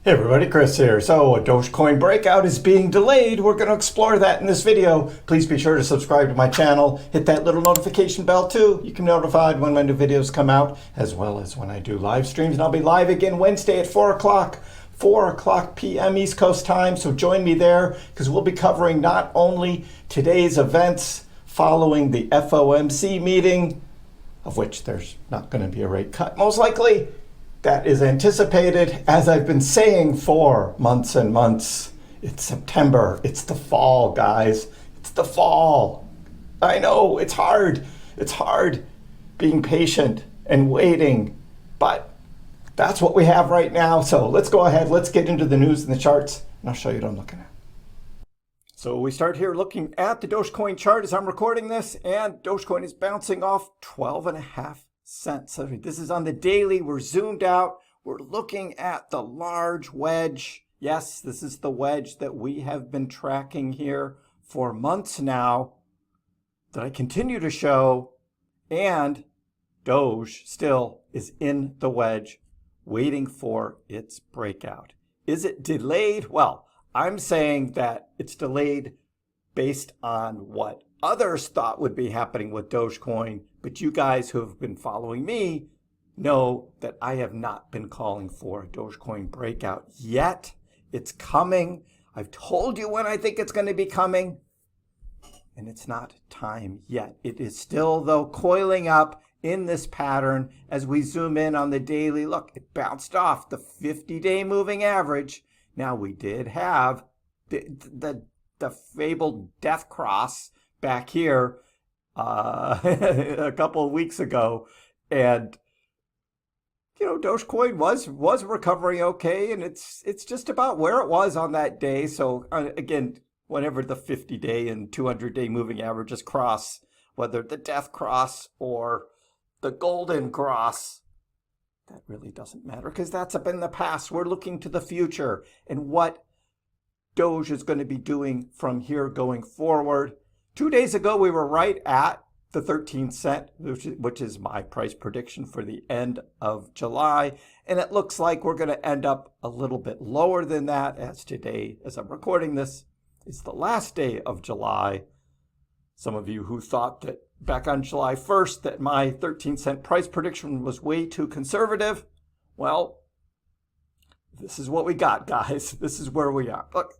Hey everybody, Chris here. So a Dogecoin breakout is being delayed. We're going to explore that in this video. Please be sure to subscribe to my channel. Hit that little notification bell too. You can be notified when my new videos come out, as well as when I do live streams. And I'll be live again Wednesday at 4 o'clock p.m. East Coast time. So join me there because we'll be covering not only today's events following the FOMC meeting, of which there's not going to be a rate cut most likely. That is anticipated, as I've been saying for months and months. It's September. It's the fall, guys. It's the fall. I know, it's hard. It's hard being patient and waiting, but that's what we have right now. So let's go ahead. Let's get into the news and the charts, and I'll show you what I'm looking at. So we start here looking at the Dogecoin chart as I'm recording this, and Dogecoin is bouncing off 12.5 cents. So this is on the daily. We're zoomed out. We're looking at the large wedge. Yes, this is the wedge that we have been tracking here for months now, that I continue to show, and Doge still is in the wedge waiting for its breakout. Is it delayed? Well, I'm saying that it's delayed based on what others thought would be happening with Dogecoin, but you guys who have been following me know that I have not been calling for a Dogecoin breakout yet. It's coming. I've told you when I think it's going to be coming, and it's not time yet. It is still, though, coiling up in this pattern as we zoom in on the daily. Look, it bounced off the 50-day moving average. Now, we did have the fabled death cross back here a couple of weeks ago, and you know, Dogecoin was recovering okay, and it's just about where it was on that day. So again, whenever the 50-day and 200-day moving averages cross, whether the death cross or the golden cross, that really doesn't matter because that's up in the past. We're looking to the future and what Doge is going to be doing from here going forward. 2 days ago, we were right at the 13 cent, which is my price prediction for the end of July. And it looks like we're going to end up a little bit lower than that, as today, as I'm recording this, is the last day of July. Some of you who thought that back on July 1st that my 13 cent price prediction was way too conservative, well, this is what we got, guys. This is where we are. Look,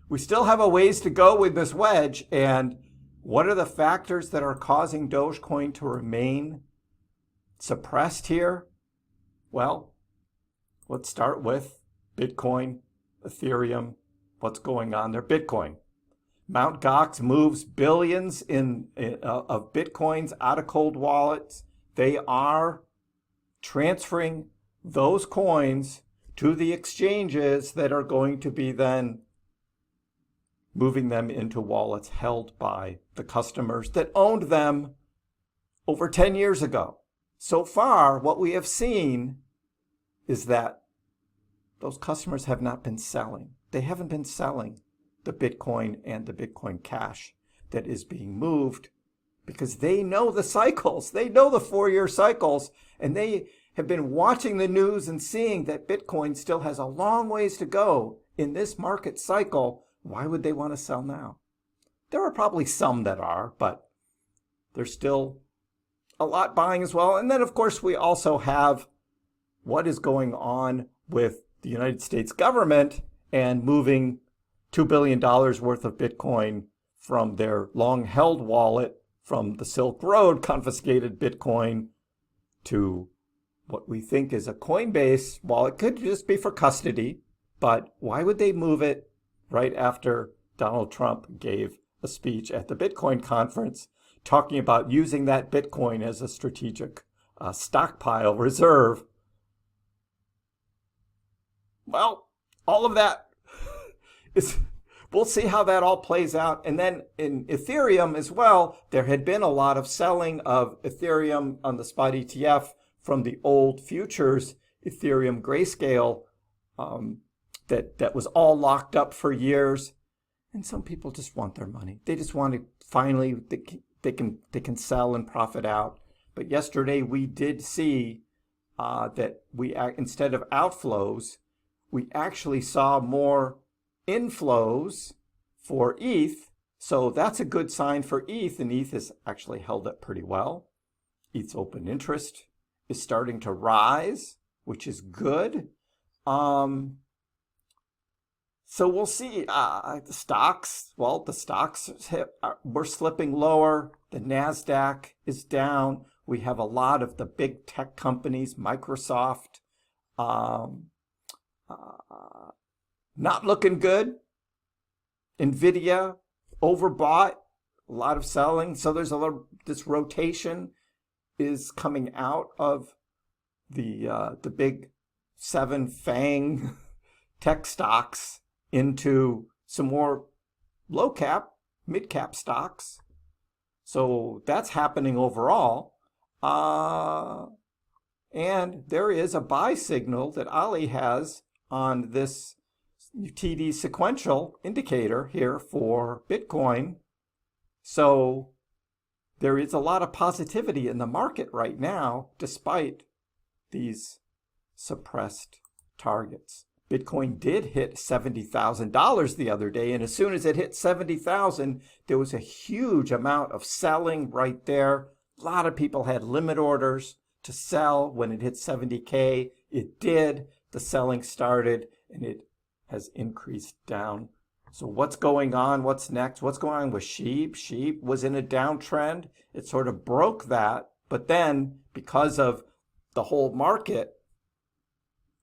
we still have a ways to go with this wedge, and what are the factors that are causing Dogecoin to remain suppressed here? Well, let's start with Bitcoin, Ethereum, what's going on there. Bitcoin. Mt. Gox moves billions of Bitcoins out of cold wallets. They are transferring those coins to the exchanges that are going to be then moving them into wallets held by the customers that owned them over 10 years ago. So far, what we have seen is that those customers have not been selling. They haven't been selling the Bitcoin and the Bitcoin Cash that is being moved because they know the cycles. They know the 4-year cycles, and they have been watching the news and seeing that Bitcoin still has a long ways to go in this market cycle. Why would they want to sell now? There are probably some that are, but there's still a lot buying as well. And then, of course, we also have what is going on with the United States government and moving $2 billion worth of Bitcoin from their long-held wallet from the Silk Road confiscated Bitcoin to what we think is a Coinbase wallet. Could just be for custody, but why would they move it right after Donald Trump gave a speech at the Bitcoin conference talking about using that Bitcoin as a strategic stockpile reserve? Well, all of that is, we'll see how that all plays out. And then in Ethereum as well, there had been a lot of selling of Ethereum on the spot ETF from the old futures Ethereum Grayscale that was all locked up for years. And some people just want their money. They just want to finally, they can sell and profit out. But yesterday we did see that instead of outflows, we actually saw more inflows for ETH. So that's a good sign for ETH, and ETH has actually held up pretty well. ETH's open interest is starting to rise, which is good. So we'll see. The stocks, well, the stocks we're slipping lower. The NASDAQ is down. We have a lot of the big tech companies, Microsoft, not looking good. NVIDIA, overbought, a lot of selling. So there's a lot, this rotation is coming out of the big seven FANG tech stocks into some more low cap, mid cap stocks. So that's happening overall. And there is a buy signal that Ali has on this TD sequential indicator here for Bitcoin. So there is a lot of positivity in the market right now, despite these suppressed targets. Bitcoin did hit $70,000 the other day, and as soon as it hit 70,000, there was a huge amount of selling right there. A lot of people had limit orders to sell when it hit 70K. It did. The selling started, and it has increased down. So what's going on? What's next? What's going on with SHIB? SHIB was in a downtrend. It sort of broke that, but then because of the whole market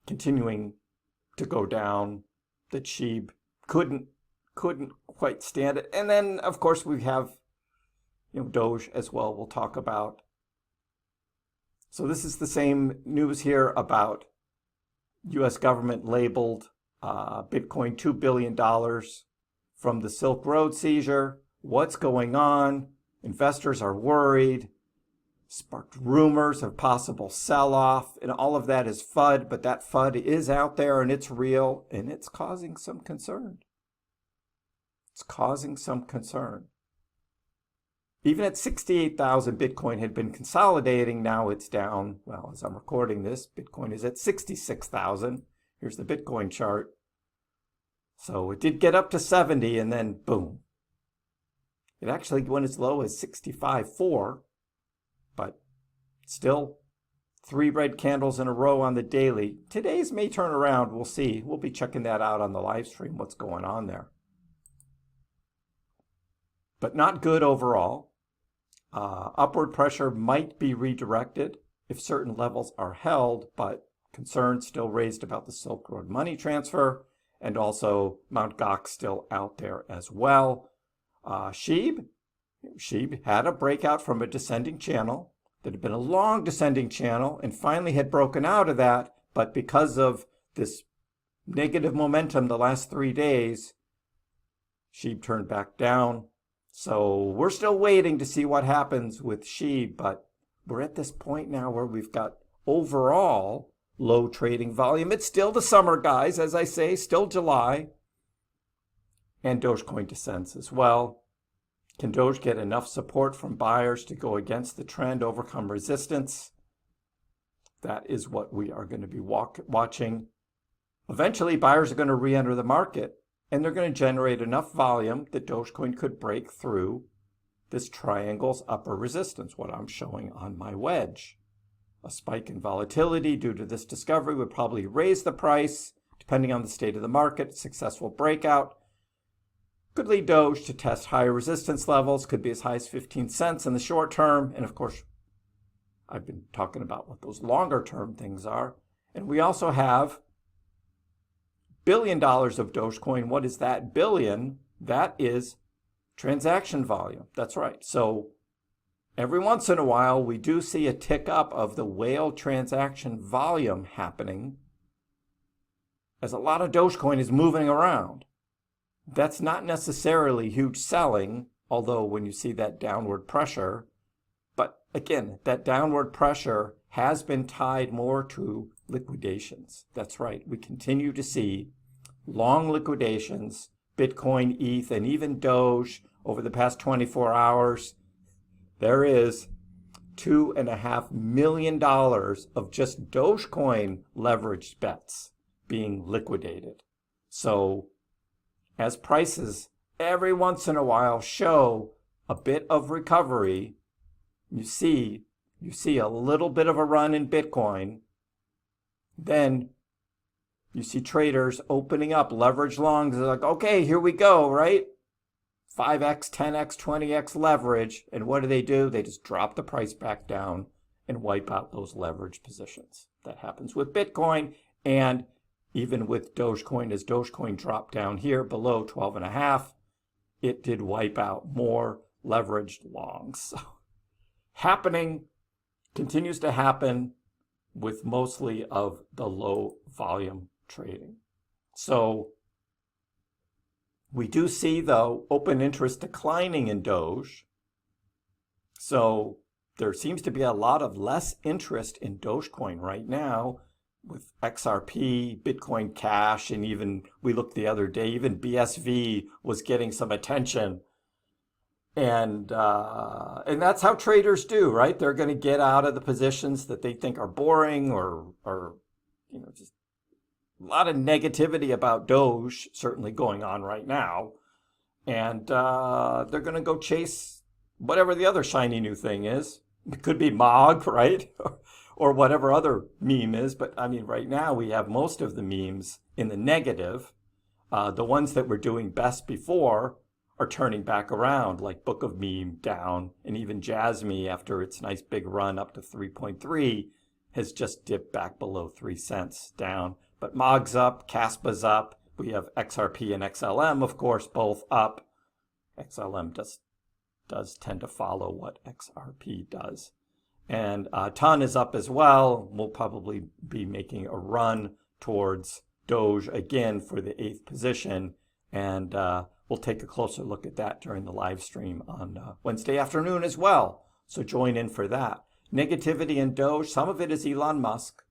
continuing to go down, that SHIB couldn't quite stand it. And then of course we have, Doge as well, we'll talk about. So this is the same news here about US government labeled Bitcoin $2 billion from the Silk Road seizure. What's going on? Investors are worried. Sparked rumors of possible sell-off, and all of that is FUD, but that FUD is out there and it's real, and it's causing some concern. It's causing some concern. Even at 68,000, Bitcoin had been consolidating. Now it's down. Well, as I'm recording this, Bitcoin is at 66,000. Here's the Bitcoin chart. So it did get up to 70, and then boom. It actually went as low as 65.4. But still 3 red candles in a row on the daily. Today's may turn around. We'll see. We'll be checking that out on the live stream, what's going on there. But not good overall. Upward pressure might be redirected if certain levels are held, but concerns still raised about the Silk Road money transfer, and also Mt. Gox still out there as well. SHIB had a breakout from a descending channel that had been a long descending channel and finally had broken out of that, but because of this negative momentum the last 3 days, SHIB turned back down. So we're still waiting to see what happens with SHIB, but we're at this point now where we've got overall low trading volume. It's still the summer, guys, as I say, still July, and Dogecoin descends as well. Can Doge get enough support from buyers to go against the trend, overcome resistance? That is what we are going to be watching. Eventually, buyers are going to re-enter the market, and they're going to generate enough volume that Dogecoin could break through this triangle's upper resistance, what I'm showing on my wedge. A spike in volatility due to this discovery would probably raise the price, depending on the state of the market. Successful breakout could lead Doge to test higher resistance levels, could be as high as 15 cents in the short term. And of course, I've been talking about what those longer term things are. And we also have $1 billion of Dogecoin. What is that billion? That is transaction volume. That's right. So every once in a while, we do see a tick up of the whale transaction volume happening as a lot of Dogecoin is moving around. That's not necessarily huge selling, although when you see that downward pressure, but again, that downward pressure has been tied more to liquidations. That's right. We continue to see long liquidations, Bitcoin, ETH, and even Doge over the past 24 hours. There is $2.5 million of just Dogecoin leveraged bets being liquidated. So as prices every once in a while show a bit of recovery, you see a little bit of a run in Bitcoin, then you see traders opening up leverage longs. They're like, okay, here we go, right? 5x, 10x, 20x leverage. And what do? They just drop the price back down and wipe out those leverage positions. That happens with Bitcoin and even with Dogecoin. As Dogecoin dropped down here below 12.5, it did wipe out more leveraged longs. So, continues to happen with mostly of the low volume trading. So we do see, though, open interest declining in Doge. So there seems to be a lot of less interest in Dogecoin right now with XRP, Bitcoin Cash, and even, we looked the other day, even BSV was getting some attention. And that's how traders do, right? They're going to get out of the positions that they think are boring or just a lot of negativity about Doge certainly going on right now. And they're going to go chase whatever the other shiny new thing is. It could be MOG, right? Or whatever other meme is. But I mean, right now we have most of the memes in the negative. The ones that were doing best before are turning back around, like Book of Meme down, and even Jasmy, after its nice big run up to 3.3, has just dipped back below 3 cents down. But MOG's up, Caspa's up. We have XRP and XLM, of course, both up. XLM does tend to follow what XRP does. And TON is up as well. We'll probably be making a run towards Doge again for the 8th position. And we'll take a closer look at that during the live stream on Wednesday afternoon as well. So join in for that. Negativity in Doge, some of it is Elon Musk.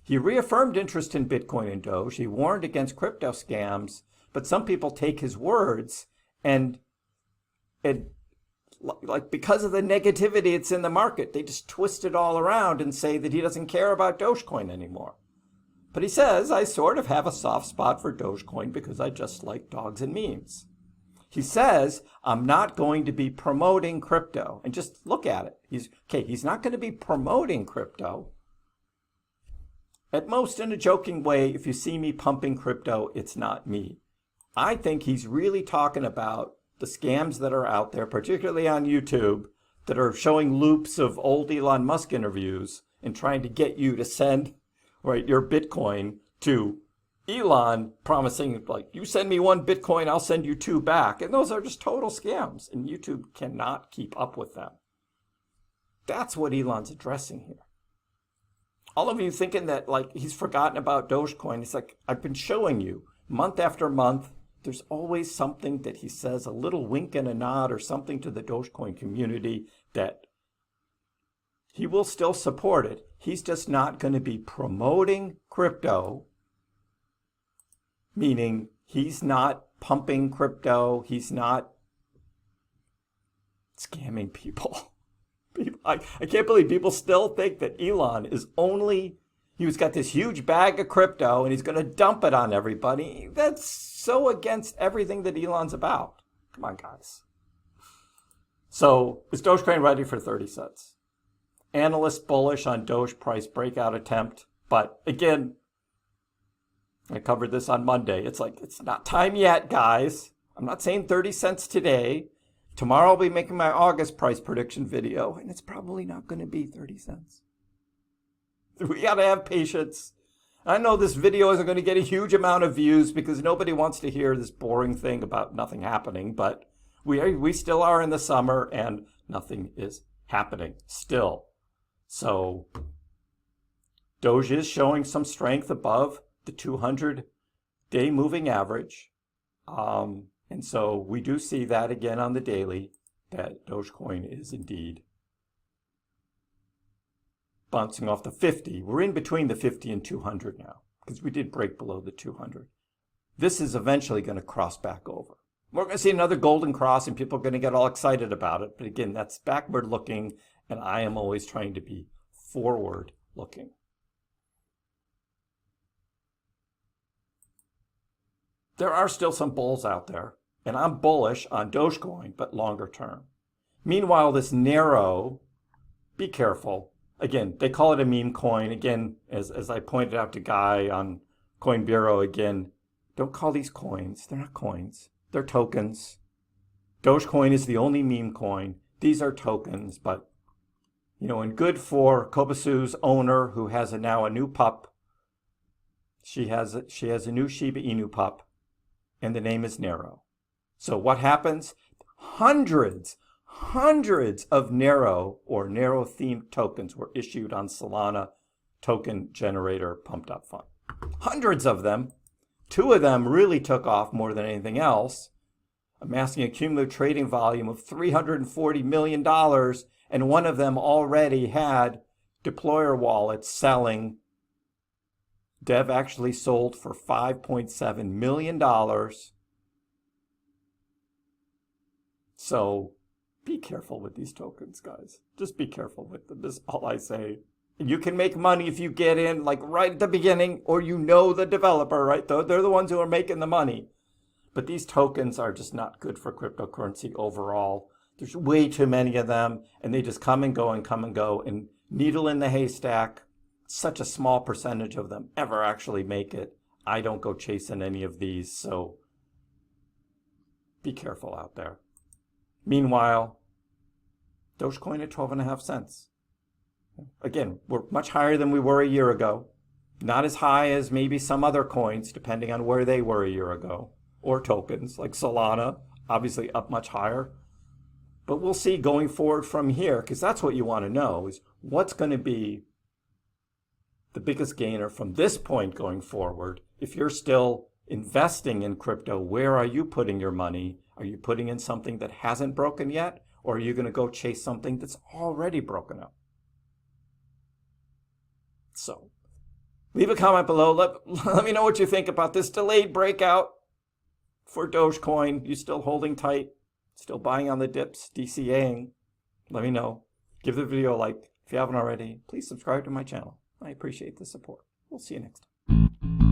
He reaffirmed interest in Bitcoin and Doge. He warned against crypto scams, but some people take his words and like because of the negativity it's in the market, they just twist it all around and say that he doesn't care about Dogecoin anymore. But he says, I sort of have a soft spot for Dogecoin because I just like dogs and memes. He says, I'm not going to be promoting crypto. And just look at it. He's not going to be promoting crypto. At most, in a joking way, if you see me pumping crypto, it's not me. I think he's really talking about the scams that are out there, particularly on YouTube, that are showing loops of old Elon Musk interviews and trying to get you to send your Bitcoin to Elon, promising, like, you send me 1 Bitcoin, I'll send you 2 back. And those are just total scams, and YouTube cannot keep up with them. That's what Elon's addressing here. All of you thinking that, like, he's forgotten about Dogecoin. It's like, I've been showing you month after month, there's always something that he says, a little wink and a nod or something to the Dogecoin community that he will still support it. He's just not going to be promoting crypto, meaning he's not pumping crypto. He's not scamming people. I can't believe people still think that Elon is he's got this huge bag of crypto and he's going to dump it on everybody. That's so against everything that Elon's about. Come on, guys. So is Dogecoin ready for 30 cents? Analysts bullish on Doge price breakout attempt. But again, I covered this on Monday. It's like, it's not time yet, guys. I'm not saying 30 cents today. Tomorrow I'll be making my August price prediction video, and it's probably not going to be 30 cents. We got to have patience. I know this video isn't going to get a huge amount of views because nobody wants to hear this boring thing about nothing happening, but we still are in the summer and nothing is happening still. So Doge is showing some strength above the 200-day moving average. And so we do see that again on the daily, that Dogecoin is indeed bouncing off the 50. We're in between the 50 and 200 now because we did break below the 200. This is eventually going to cross back over. We're going to see another golden cross and people are going to get all excited about it. But again, that's backward looking, and I am always trying to be forward looking. there are still some bulls out there, and I'm bullish on Dogecoin, but longer term. Meanwhile, this narrow, be careful. Again, they call it a meme coin. Again, as I pointed out to Guy on Coin Bureau, again, don't call these coins. They're not coins. They're tokens. Dogecoin is the only meme coin. These are tokens, but, and good for Kobasu's owner, who has now a new pup. She has a new Shiba Inu pup, and the name is Nero. So what happens? Hundreds of Nero or Nero-themed tokens were issued on Solana token generator pumped up fund. Hundreds of them. 2 of them really took off more than anything else, amassing a cumulative trading volume of $340 million, and one of them already had deployer wallets selling. Dev actually sold for $5.7 million. So be careful with these tokens, guys. Just be careful with them. That's all I say. You can make money if you get in like right at the beginning, or the developer, right? They're the ones who are making the money. But these tokens are just not good for cryptocurrency overall. There's way too many of them, and they just come and go, and needle in the haystack. Such a small percentage of them ever actually make it. I don't go chasing any of these, so be careful out there. Meanwhile, Dogecoin at 12.5 cents. Again, we're much higher than we were a year ago. Not as high as maybe some other coins, depending on where they were a year ago. Or tokens, like Solana, obviously up much higher. But we'll see going forward from here, because that's what you want to know, is what's going to be the biggest gainer from this point going forward. If you're still investing in crypto, where are you putting your money? Are you putting in something that hasn't broken yet? Or are you going to go chase something that's already broken up? So, leave a comment below. Let me know what you think about this delayed breakout for Dogecoin. You still holding tight? Still buying on the dips? DCAing? Let me know. Give the video a like. If you haven't already, please subscribe to my channel. I appreciate the support. We'll see you next time.